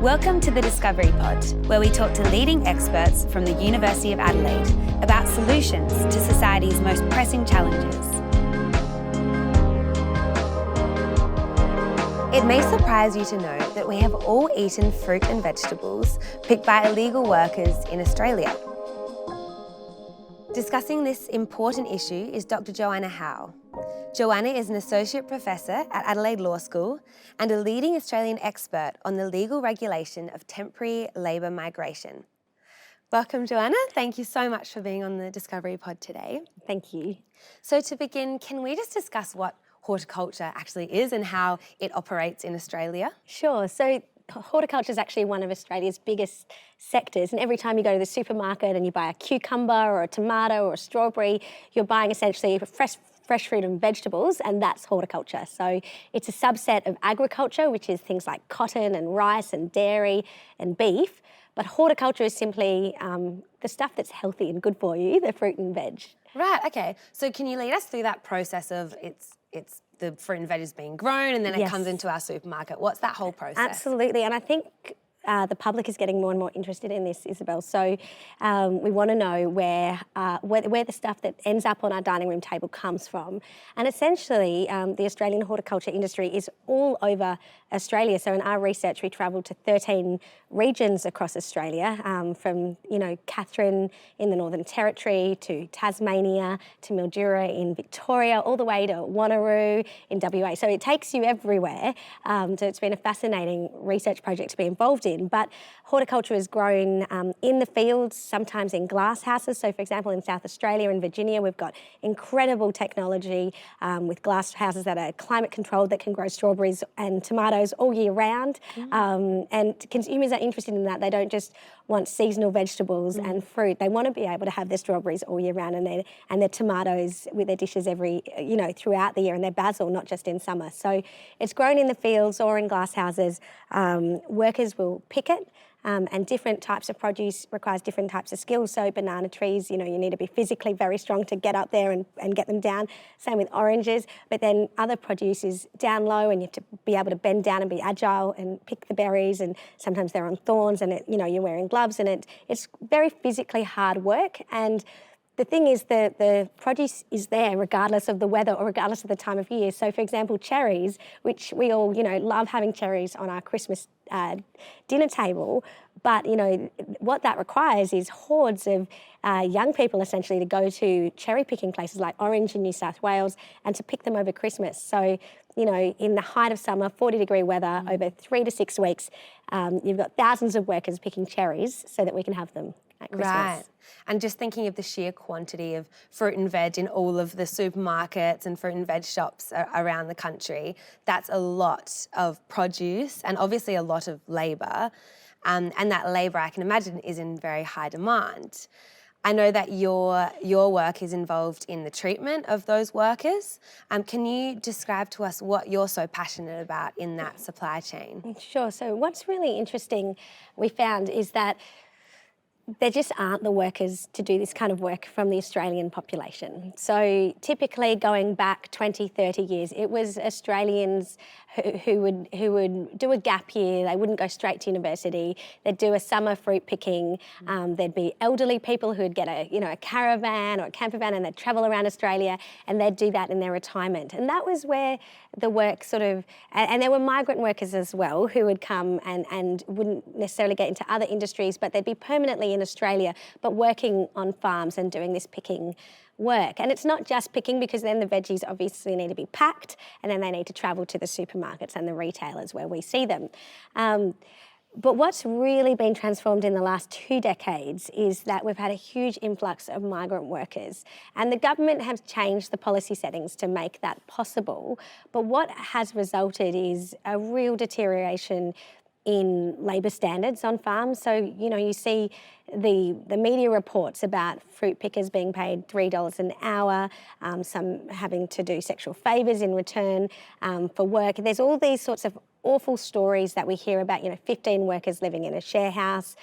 Welcome to the Discovery Pod, where we talk to leading experts from the University of Adelaide about solutions to society's most pressing challenges. It may surprise you to know that we have all eaten fruit and vegetables picked by illegal workers in Australia. Discussing this important issue is Dr. Joanna Howe. Joanna is an Associate Professor at Adelaide Law School and a leading Australian expert on the legal regulation of temporary labour migration. Welcome, Joanna. Thank you so much for being on the Discovery Pod today. Thank you. So to begin, can we just discuss what horticulture actually is and how it operates in Australia? Sure. So horticulture is actually one of Australia's biggest sectors, and every time you go to the supermarket and you buy a cucumber or a tomato or a strawberry, you're buying essentially fresh fruit and vegetables, and that's horticulture. So it's a subset of agriculture, which is things like cotton and rice and dairy and beef. But horticulture is simply the stuff that's healthy and good for you, the fruit and veg. Right, okay. So can you lead us through that process of it's the fruit and veg is being grown and then it comes into our supermarket? What's that whole process? Absolutely, and I think the public is getting more and more interested in this, Isobel. So we want to know where the stuff that ends up on our dining room table comes from. And essentially, the Australian horticulture industry is all over Australia. So in our research, we travelled to 13 regions across Australia, from Katherine in the Northern Territory to Tasmania to Mildura in Victoria, all the way to Wanneroo in WA. So it takes you everywhere. So it's been a fascinating research project to be involved in. But horticulture is grown in the fields, sometimes in glass houses. So, for example, in South Australia and Virginia, we've got incredible technology with glass houses that are climate controlled that can grow strawberries and tomatoes all year round. And consumers are interested in that. They don't just want seasonal vegetables and fruit. They want to be able to have their strawberries all year round and their tomatoes with their dishes throughout the year, and their basil, not just in summer. So it's grown in the fields or in glass houses. Workers will pick it. And different types of produce requires different types of skills. So banana trees, you need to be physically very strong to get up there and get them down. Same with oranges. But then other produce is down low and you have to be able to bend down and be agile and pick the berries, and sometimes they're on thorns and you're wearing gloves, and it's very physically hard work. And the thing is the produce is there regardless of the weather or regardless of the time of year. So, for example, cherries, which we all, love having cherries on our Christmas dinner table, but, what that requires is hordes of young people essentially to go to cherry picking places like Orange in New South Wales and to pick them over Christmas. So, in the height of summer, 40-degree weather, over 3 to 6 weeks, you've got thousands of workers picking cherries so that we can have them at Christmas. Right. And just thinking of the sheer quantity of fruit and veg in all of the supermarkets and fruit and veg shops around the country, that's a lot of produce and obviously a lot of labour. And that labour, I can imagine, is in very high demand. I know that your work is involved in the treatment of those workers. Can you describe to us what you're so passionate about in that supply chain? Sure. So what's really interesting we found is that there just aren't the workers to do this kind of work from the Australian population. So typically going back 20, 30 years, it was Australians who would do a gap year. They wouldn't go straight to university. They'd do a summer fruit picking. There'd be elderly people who'd get a caravan or a camper van and they'd travel around Australia, and they'd do that in their retirement. And that was where the work and there were migrant workers as well who would come and wouldn't necessarily get into other industries, but they'd be permanently in Australia, but working on farms and doing this picking work. And it's not just picking, because then the veggies obviously need to be packed and then they need to travel to the supermarkets and the retailers where we see them. But what's really been transformed in the last 2 decades is that we've had a huge influx of migrant workers, and the government has changed the policy settings to make that possible. But what has resulted is a real deterioration in labour standards on farms. So, you see the media reports about fruit pickers being paid $3 an hour, some having to do sexual favours in return for work. There's all these sorts of awful stories that we hear about, 15 workers living in a share house.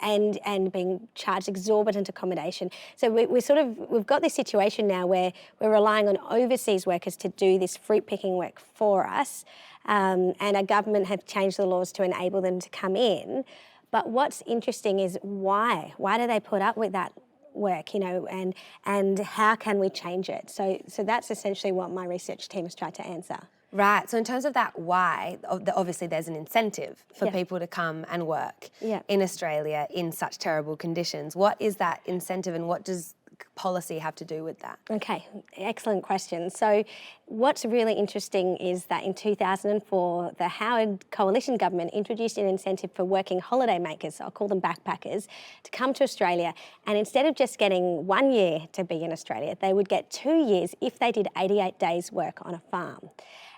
and being charged exorbitant accommodation. So we've got this situation now where we're relying on overseas workers to do this fruit picking work for us, and our government have changed the laws to enable them to come in. But what's interesting is why? Why do they put up with that work, and how can we change it? So that's essentially what my research team has tried to answer. Right. So in terms of that why, obviously there's an incentive for Yeah. people to come and work Yeah. in Australia in such terrible conditions. What is that incentive and what does policy have to do with that? Okay, excellent question. So what's really interesting is that in 2004, the Howe coalition government introduced an incentive for working holiday makers, I'll call them backpackers, to come to Australia. And instead of just getting 1 year to be in Australia, they would get 2 years if they did 88 days work on a farm.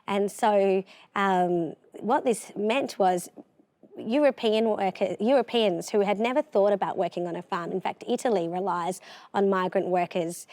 And so what this meant was Europeans who had never thought about working on a farm. In fact, Italy relies on migrant workers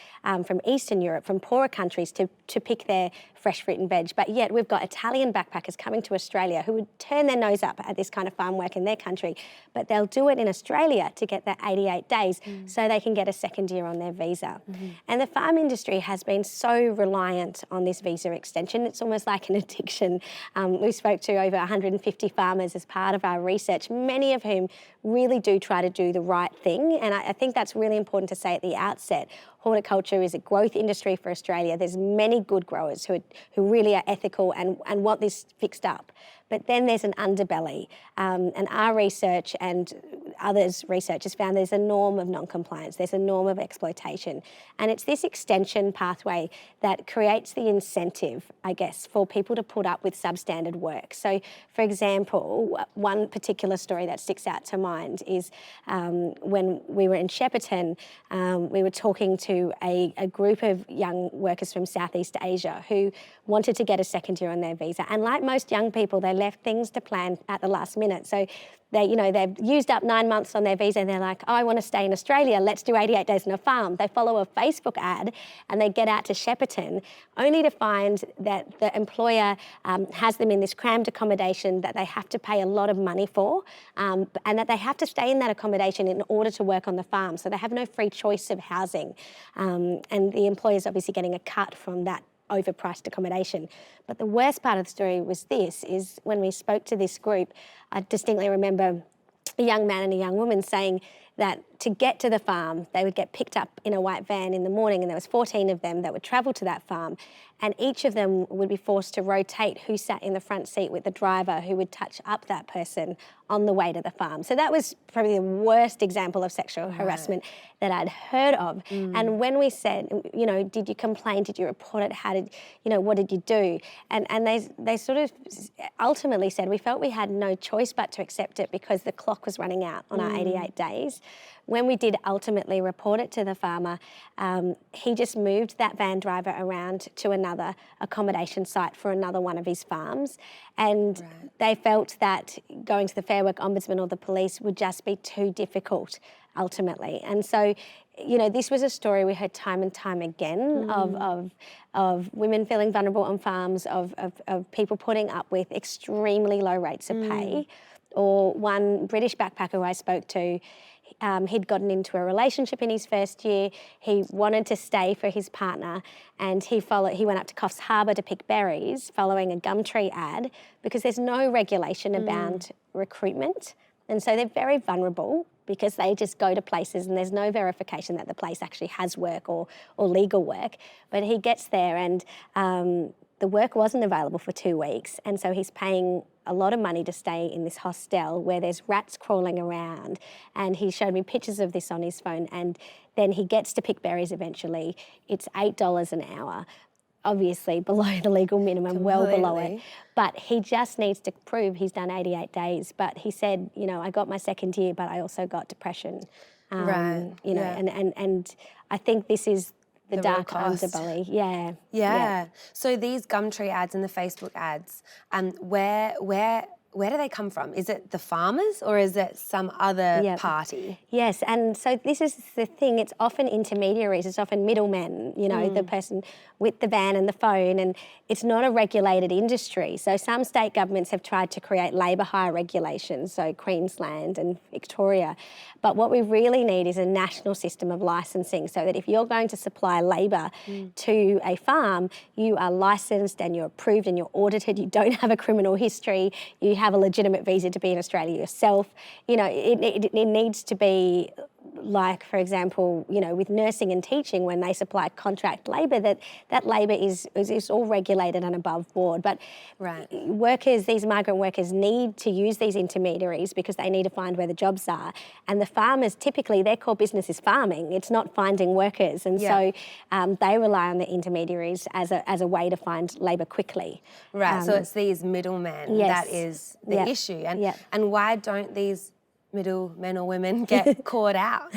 from Eastern Europe, from poorer countries, to pick their fresh fruit and veg. But yet we've got Italian backpackers coming to Australia who would turn their nose up at this kind of farm work in their country, but they'll do it in Australia to get their 88 days so they can get a second year on their visa. And the farm industry has been so reliant on this visa extension. It's almost like an addiction. We spoke to over 150 farmers as part of our research, many of whom really do try to do the right thing. And I think that's really important to say at the outset. Horticulture is a growth industry for Australia. There's many good growers who really are ethical and want this fixed up. But then there's an underbelly, and our research and others' research has found there's a norm of non-compliance, there's a norm of exploitation. And it's this extension pathway that creates the incentive, I guess, for people to put up with substandard work. So, for example, one particular story that sticks out to mind is when we were in Shepparton, we were talking to a group of young workers from Southeast Asia who wanted to get a second year on their visa. And like most young people, they left things to plan at the last minute. So they've used up 9 months on their visa and they're like, oh, I want to stay in Australia, let's do 88 days on a farm. They follow a Facebook ad and they get out to Shepparton only to find that the employer has them in this crammed accommodation that they have to pay a lot of money for, and that they have to stay in that accommodation in order to work on the farm. So they have no free choice of housing. And the employer's obviously getting a cut from that overpriced accommodation. But the worst part of the story was is when we spoke to this group, I distinctly remember a young man and a young woman saying that to get to the farm, they would get picked up in a white van in the morning, and there was 14 of them that would travel to that farm, and each of them would be forced to rotate who sat in the front seat with the driver who would touch up that person on the way to the farm. So that was probably the worst example of sexual harassment that I'd heard of. And when we said, did you complain? Did you report it? What did you do? And they sort of ultimately said, we felt we had no choice but to accept it because the clock was running out on our 88 days. When we did ultimately report it to the farmer, he just moved that van driver around to another accommodation site for another one of his farms. And they felt that going to the Fair Work Ombudsman or the police would just be too difficult ultimately. And so, this was a story we heard time and time again of women feeling vulnerable on farms, of people putting up with extremely low rates of pay. Or one British backpacker who I spoke to, he'd gotten into a relationship in his first year. He wanted to stay for his partner, and he went up to Coffs Harbour to pick berries following a Gumtree ad because there's no regulation about recruitment. And so they're very vulnerable because they just go to places and there's no verification that the place actually has work or legal work. But he gets there and the work wasn't available for 2 weeks, and so he's paying a lot of money to stay in this hostel where there's rats crawling around, and he showed me pictures of this on his phone, and then he gets to pick berries eventually. It's $8 an hour, obviously below the legal minimum, well below it, but he just needs to prove he's done 88 days. But he said, I got my second year, but I also got depression. And I think this is the dark underbelly. Yeah. So these Gumtree ads and the Facebook ads, where do they come from? Is it the farmers or is it some other party? Yes, and so this is the thing, it's often intermediaries, it's often middlemen, the person with the van and the phone, and it's not a regulated industry. So some state governments have tried to create labour hire regulations, so Queensland and Victoria, but what we really need is a national system of licensing so that if you're going to supply labour to a farm, you are licensed and you're approved and you're audited, you don't have a criminal history, you have a legitimate visa to be in Australia yourself. It needs to be like, for example, with nursing and teaching, when they supply contract labour, that labour is all regulated and above board. But workers, these migrant workers, need to use these intermediaries because they need to find where the jobs are. And the farmers, typically, their core business is farming. It's not finding workers. And so they rely on the intermediaries as a way to find labour quickly. Right, so it's these middlemen that is the issue. And why don't these middlemen or women get caught out?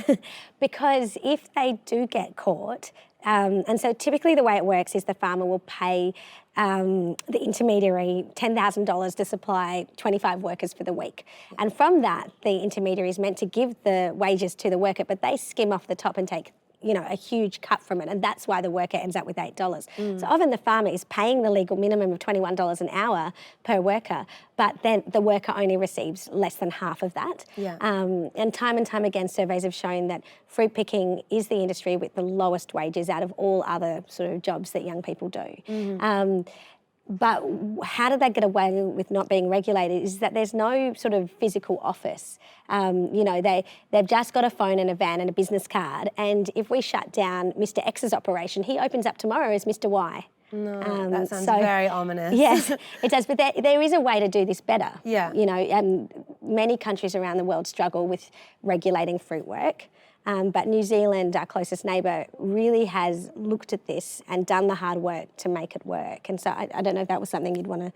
Because if they do get caught, and so typically the way it works is the farmer will pay the intermediary $10,000 to supply 25 workers for the week. And from that, the intermediary is meant to give the wages to the worker, but they skim off the top and take a huge cut from it, and that's why the worker ends up with $8. So often the farmer is paying the legal minimum of $21 an hour per worker, but then the worker only receives less than half of that. And time again, surveys have shown that fruit picking is the industry with the lowest wages out of all other sort of jobs that young people do. But how did they get away with not being regulated is that there's no sort of physical office. They've just got a phone and a van and a business card. And if we shut down Mr. X's operation, he opens up tomorrow as Mr. Y. No, that sounds very ominous. Yes, it does. But there is a way to do this better. Yeah. And many countries around the world struggle with regulating fruit work. But New Zealand, our closest neighbour, really has looked at this and done the hard work to make it work. And so I don't know if that was something you'd want to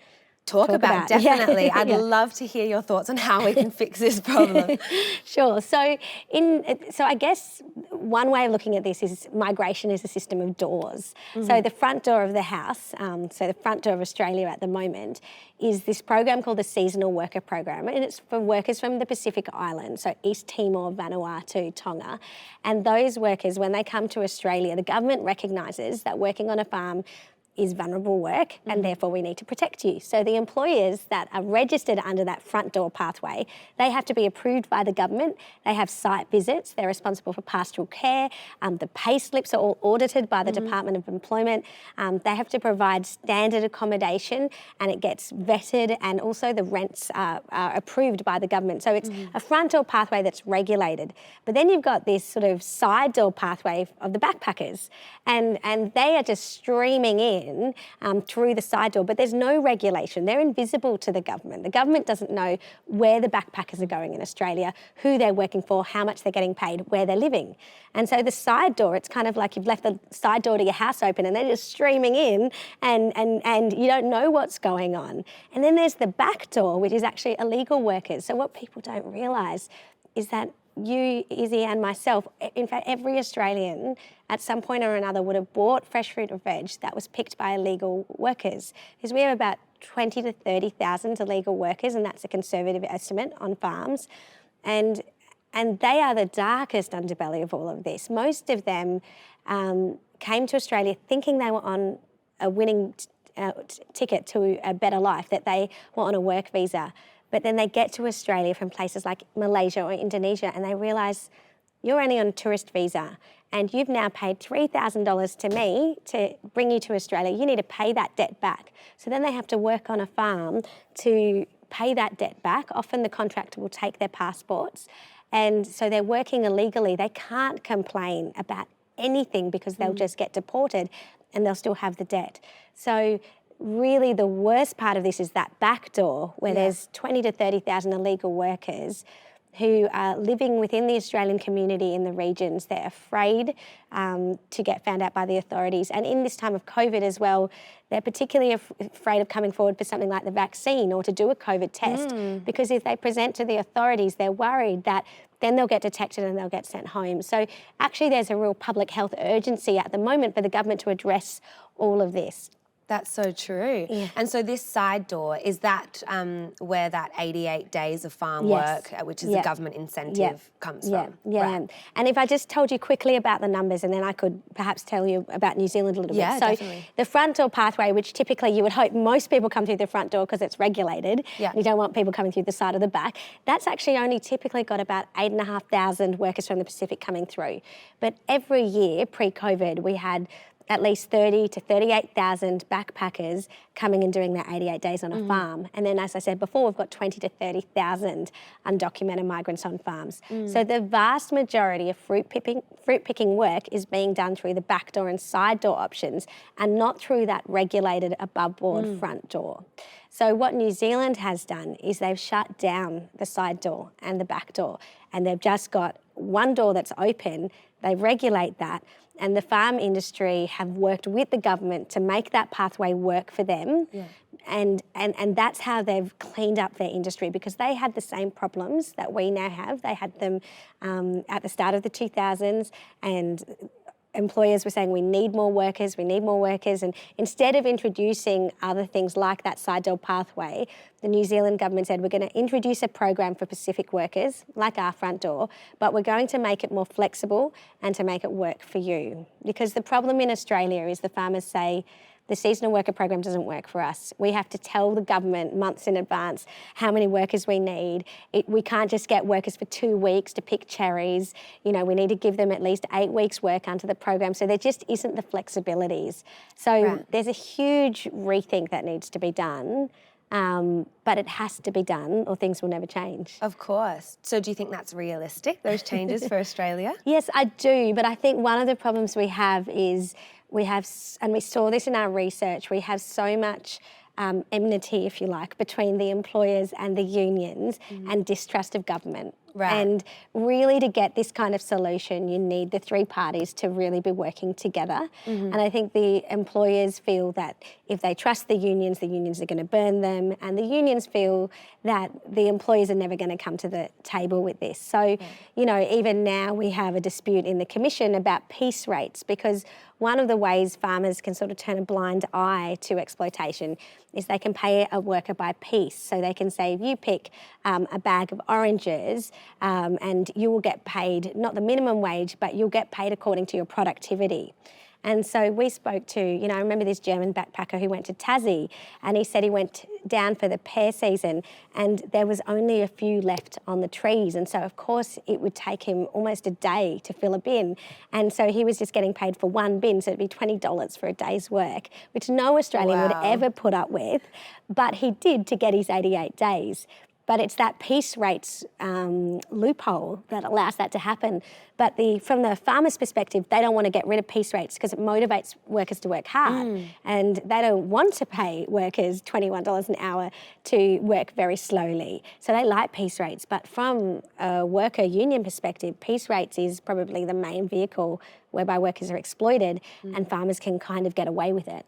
talk about. Definitely. I'd love to hear your thoughts on how we can fix this problem. Sure. So I guess one way of looking at this is migration is a system of doors. So the front door of the house, so the front door of Australia at the moment, is this program called the Seasonal Worker Program, and it's for workers from the Pacific Islands, so East Timor, Vanuatu, Tonga. And those workers, when they come to Australia, the government recognises that working on a farm is vulnerable work and therefore we need to protect you. So the employers that are registered under that front door pathway, they have to be approved by the government. They have site visits. They're responsible for pastoral care. The pay slips are all audited by the Department of Employment. They have to provide standard accommodation and it gets vetted, and also the rents are approved by the government. So it's a front door pathway that's regulated. But then you've got this sort of side door pathway of the backpackers, and they are just streaming in through the side door, but there's no regulation. They're invisible to the government. The government doesn't know where the backpackers are going in Australia, who they're working for, how much they're getting paid, where they're living. And so the side door, it's kind of like you've left the side door to your house open and they're just streaming in and you don't know what's going on. And then there's the back door, which is actually illegal workers. So what people don't realise is that you, Izzy, and myself, in fact, every Australian at some point or another would have bought fresh fruit or veg that was picked by illegal workers. Because we have about 20 to 30,000 illegal workers, and that's a conservative estimate on farms. And they are the darkest underbelly of all of this. Most of them came to Australia thinking they were on a winning ticket to a better life, that they were on a work visa. But then they get to Australia from places like Malaysia or Indonesia and they realise you're only on a tourist visa and you've now paid $3,000 to me to bring you to Australia. You need to pay that debt back. So then they have to work on a farm to pay that debt back. Often the contractor will take their passports, and so they're working illegally. They can't complain about anything because they'll just get deported and they'll still have the debt. So really the worst part of this is that back door where there's 20 to 30,000 illegal workers who are living within the Australian community in the regions. They're afraid to get found out by the authorities. And in this time of COVID as well, they're particularly afraid of coming forward for something like the vaccine or to do a COVID test, because if they present to the authorities, they're worried that then they'll get detected and they'll get sent home. So actually there's a real public health urgency at the moment for the government to address all of this. That's so true. Yeah. And so this side door, is that where that 88 days of farm work, which is a government incentive, comes from? Yeah. Right. And if I just told you quickly about the numbers, and then I could perhaps tell you about New Zealand a little bit. So definitely. the front door pathway, which typically you would hope most people come through the front door because it's regulated, Yeah. and you don't want people coming through the side or the back, that's actually only typically got about 8,500 workers from the Pacific coming through. But every year, pre-COVID, we had at least 30 to 38,000 backpackers coming and doing their 88 days on a farm. And then, as I said before, we've got 20 to 30,000 undocumented migrants on farms. So the vast majority of fruit picking work is being done through the back door and side door options, and not through that regulated above board front door. So what New Zealand has done is they've shut down the side door and the back door, and they've just got one door that's open. They regulate that, and the farm industry have worked with the government to make that pathway work for them. Yeah. And that's how they've cleaned up their industry, because they had the same problems that we now have. They had them at the start of the 2000s, and employers were saying, we need more workers. And instead of introducing other things like that side door pathway, the New Zealand government said, we're going to introduce a program for Pacific workers, like our front door, but we're going to make it more flexible and to make it work for you. Because the problem in Australia is the farmers say, the seasonal worker program doesn't work for us. We have to tell the government months in advance how many workers we need. We can't just get workers for 2 weeks to pick cherries. You know, we need to give them at least 8 weeks work under the program. So there just isn't the flexibilities. So there's a huge rethink that needs to be done. But it has to be done or things will never change. Of course. So do you think that's realistic, those changes for Australia? Yes, I do. But I think one of the problems we have is and we saw this in our research, we have so much enmity, if you like, between the employers and the unions and distrust of government. Right. And really, to get this kind of solution, you need the three parties to really be working together. And I think the employers feel that if they trust the unions are going to burn them, and the unions feel that the employers are never going to come to the table with this. So, you know, even now we have a dispute in the Commission about piece rates, because one of the ways farmers can sort of turn a blind eye to exploitation is they can pay a worker by piece. So they can say, if you pick a bag of oranges, and you will get paid, not the minimum wage, but you'll get paid according to your productivity. And so we spoke to, you know, I remember this German backpacker who went to Tassie, and he said he went down for the pear season and there was only a few left on the trees. And so, of course, it would take him almost a day to fill a bin. And so he was just getting paid for one bin, so it'd be $20 for a day's work, which no Australian would ever put up with. But he did to get his 88 days. But it's that piece rates loophole that allows that to happen. But from the farmer's perspective, they don't want to get rid of piece rates because it motivates workers to work hard. And they don't want to pay workers $21 an hour to work very slowly. So they like piece rates. But from a worker union perspective, piece rates is probably the main vehicle whereby workers are exploited and farmers can kind of get away with it.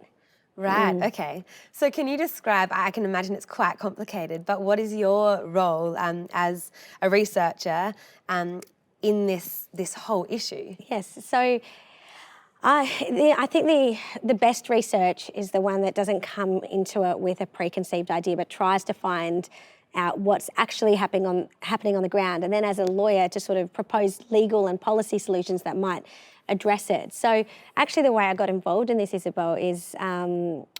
Right, okay. So can you describe, I can imagine it's quite complicated, but what is your role as a researcher in this whole issue? Yes, so I think the best research is the one that doesn't come into it with a preconceived idea, but tries to find out what's actually happening on the ground, and then as a lawyer to sort of propose legal and policy solutions that might address it. So actually the way I got involved in this, Isobel, is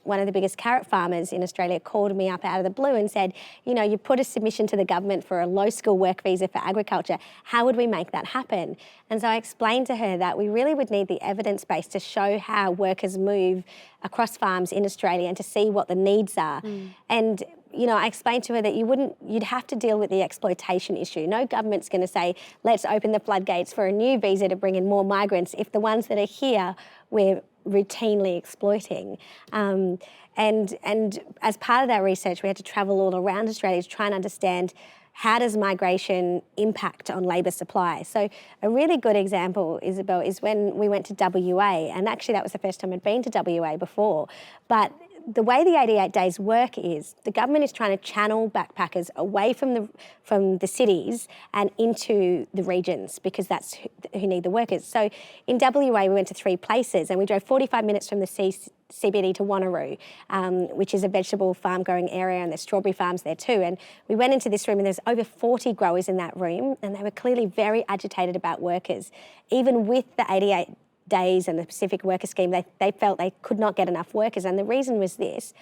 one of the biggest carrot farmers in Australia called me up out of the blue and said, you know, you put a submission to the government for a low-skill work visa for agriculture. How would we make that happen? And so I explained to her that we really would need the evidence base to show how workers move across farms in Australia and to see what the needs are. And you know, I explained to her that you'd have to deal with the exploitation issue. No government's going to say, let's open the floodgates for a new visa to bring in more migrants if the ones that are here we're routinely exploiting. And as part of that research, we had to travel all around Australia to try and understand how does migration impact on labour supply. So a really good example, Isobel, is when we went to WA, and actually that was the first time I'd been to WA before, but the way the 88 days work is the government is trying to channel backpackers away from the cities and into the regions, because that's who need the workers. So in WA, we went to 3 places and we drove 45 minutes from the CBD to Wanneroo, which is a vegetable farm growing area, and there's strawberry farms there too. And we went into this room and there's over 40 growers in that room, and they were clearly very agitated about workers. Even with the 88 days and the Pacific Worker Scheme, they felt they could not get enough workers. And the reason was this: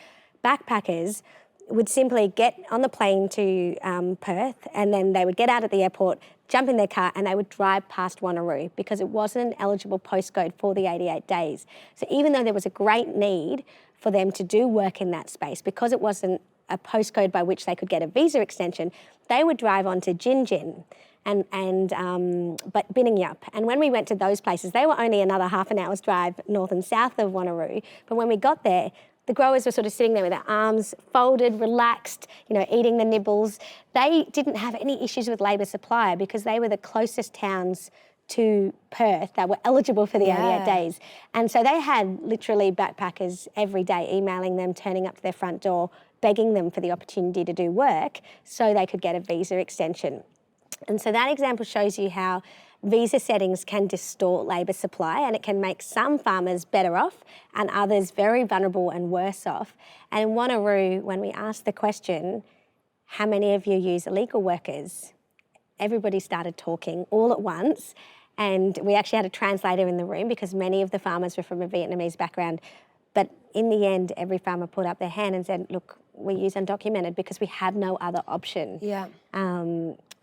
backpackers would simply get on the plane to Perth, and then they would get out at the airport, jump in their car, and they would drive past Wanneroo because it wasn't an eligible postcode for the 88 days. So even though there was a great need for them to do work in that space, because it wasn't a postcode by which they could get a visa extension, they would drive on to Gin but Binningyup. And when we went to those places, they were only another half an hour's drive north and south of Wanneroo. But when we got there, the growers were sort of sitting there with their arms folded, relaxed, eating the nibbles. They didn't have any issues with labour supply because they were the closest towns to Perth that were eligible for the 88 days. And so they had literally backpackers every day emailing them, turning up to their front door, begging them for the opportunity to do work so they could get a visa extension. And so that example shows you how visa settings can distort labour supply, and it can make some farmers better off and others very vulnerable and worse off. And in Wanneroo, when we asked the question, how many of you use illegal workers? Everybody started talking all at once, and we actually had a translator in the room because many of the farmers were from a Vietnamese background. But in the end, every farmer put up their hand and said, look, we use undocumented because we have no other option. Yeah.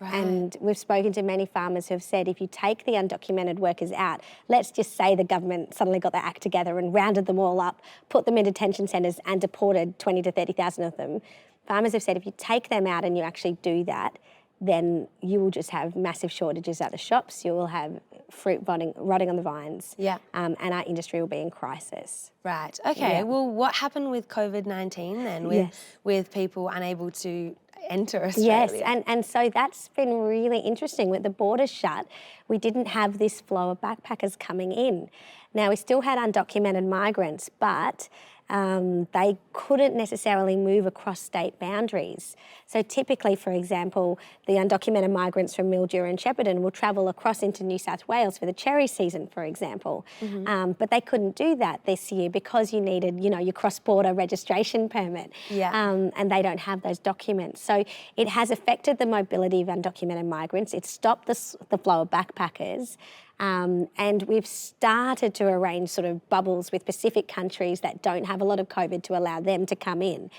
Right. And we've spoken to many farmers who have said, if you take the undocumented workers out, let's just say the government suddenly got their act together and rounded them all up, put them in detention centres and deported 20 to 30,000 of them. Farmers have said, if you take them out and you actually do that, then you will just have massive shortages at the shops. You will have fruit rotting on the vines. Yeah. And our industry will be in crisis. Right. Okay. Yeah. Well, what happened with COVID-19 then, with people unable to enter Australia? Yes, and so that's been really interesting. With the borders shut, we didn't have this flow of backpackers coming in. Now, we still had undocumented migrants, but they couldn't necessarily move across state boundaries. So typically, for example, the undocumented migrants from Mildura and Shepparton will travel across into New South Wales for the cherry season, for example. Mm-hmm. But they couldn't do that this year because you needed, your cross-border registration permit. Yeah. And they don't have those documents. So it has affected the mobility of undocumented migrants. It's stopped the flow of backpackers. And we've started to arrange sort of bubbles with Pacific countries that don't have a lot of COVID to allow them to come in.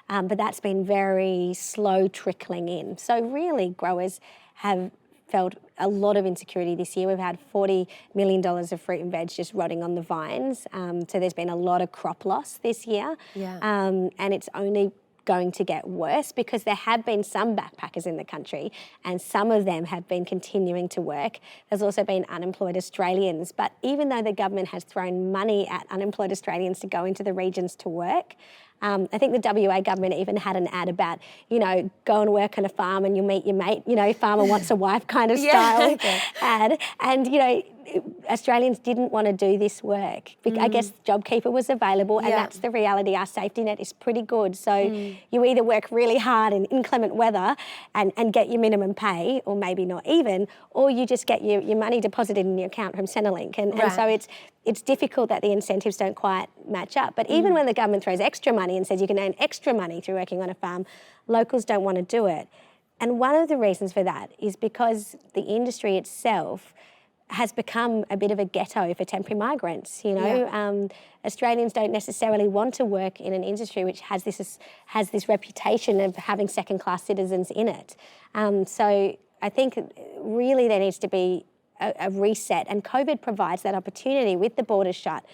But that's been very slow trickling in. So really growers have felt a lot of insecurity this year. We've had $40 million of fruit and veg just rotting on the vines. So there's been a lot of crop loss this year. Yeah. And it's only going to get worse because there have been some backpackers in the country and some of them have been continuing to work. There's also been unemployed Australians, but even though the government has thrown money at unemployed Australians to go into the regions to work, I think the WA government even had an ad about, go and work on a farm and you'll meet your mate, farmer wants a wife kind of style ad. And, Australians didn't want to do this work. I guess JobKeeper was available and that's the reality. Our safety net is pretty good. So you either work really hard in inclement weather and get your minimum pay, or maybe not even, or you just get your money deposited in your account from Centrelink. And so it's difficult that the incentives don't quite match up. But even when the government throws extra money and says you can earn extra money through working on a farm, locals don't want to do it. And one of the reasons for that is because the industry itself has become a bit of a ghetto for temporary migrants. Australians don't necessarily want to work in an industry which has this reputation of having second-class citizens in it. So I think really there needs to be a reset, and COVID provides that opportunity. With the borders shut,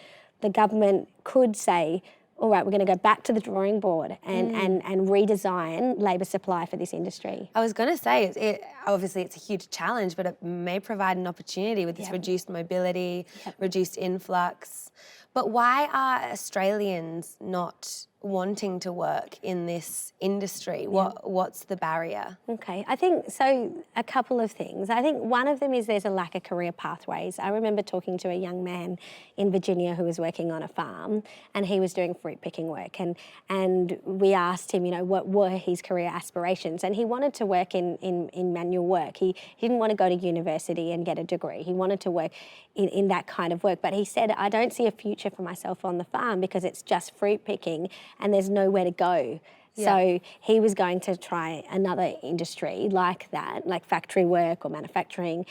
the government could say, all right, we're going to go back to the drawing board and redesign labour supply for this industry. I was going to say, obviously it's a huge challenge, but it may provide an opportunity with this reduced mobility, reduced influx. But why are Australians not wanting to work in this industry? What's the barrier? Okay, I think so. A couple of things. I think one of them is there's a lack of career pathways. I remember talking to a young man in Virginia who was working on a farm, and he was doing fruit picking work. And we asked him, what were his career aspirations? And he wanted to work in manual work. He didn't want to go to university and get a degree. He wanted to work in that kind of work. But he said, I don't see a future for myself on the farm because it's just fruit picking and there's nowhere to go. Yeah. So he was going to try another industry like that, like factory work or manufacturing,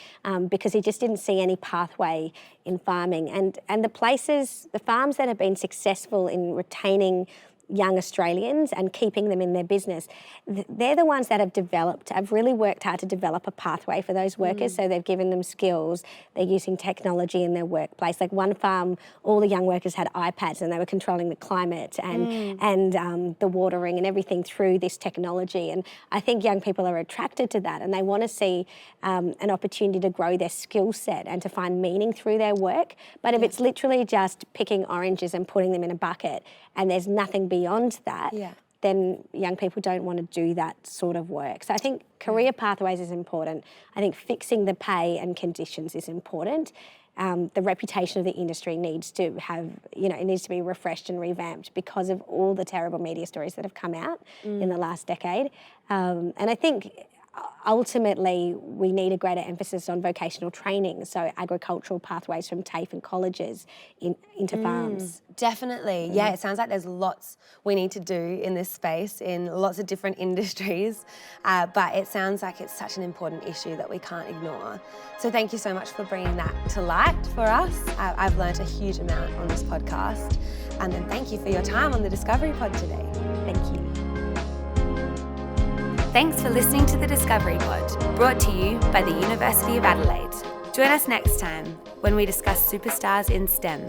because he just didn't see any pathway in farming. And the farms that have been successful in retaining young Australians and keeping them in their business, they're the ones that have really worked hard to develop a pathway for those workers. So they've given them skills, they're using technology in their workplace. Like one farm, all the young workers had iPads and they were controlling the climate and the watering and everything through this technology. And I think young people are attracted to that and they want to see an opportunity to grow their skill set and to find meaning through their work. But if it's literally just picking oranges and putting them in a bucket and there's nothing beyond that, then young people don't want to do that sort of work. So I think career pathways is important. I think fixing the pay and conditions is important. The reputation of the industry needs to have, it needs to be refreshed and revamped because of all the terrible media stories that have come out in the last decade. And I think ultimately we need a greater emphasis on vocational training, so agricultural pathways from TAFE and colleges into farms. Definitely. Yeah, it sounds like there's lots we need to do in this space in lots of different industries, but it sounds like it's such an important issue that we can't ignore. So thank you so much for bringing that to light for us. I've learnt a huge amount on this podcast, and then thank you for your time on the Discovery Pod today. Thank you. Thanks for listening to the Discovery Pod, brought to you by the University of Adelaide. Join us next time when we discuss superstars in STEM.